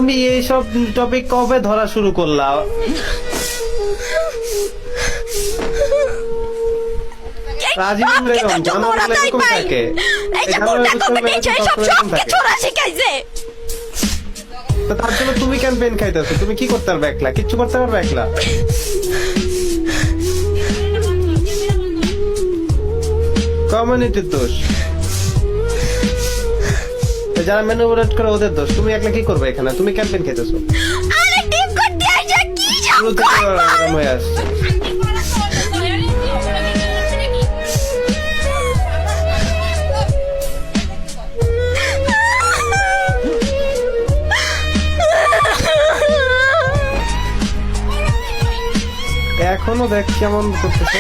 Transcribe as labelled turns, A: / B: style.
A: তুমি এইসব টপিক কবে ধরা শুরু করলা? রাজীব বেগম জানোয়ার এরকম থাকে। তো তার জন্য তুমি কেন পেন খাইতেছো? তুমি কি করতে পারবে একলা? কিচ্ছু করতে পারবে একলা? কমিউনিটির দোষ, যারা ম্যানুপুলেট করে ওদের দোষ। তুমি একলা কি করবে এখানে? তুমি কেন পেন খাইতেছো? হয়ে আসছে। এখনো দেখ কেমন করতেছে।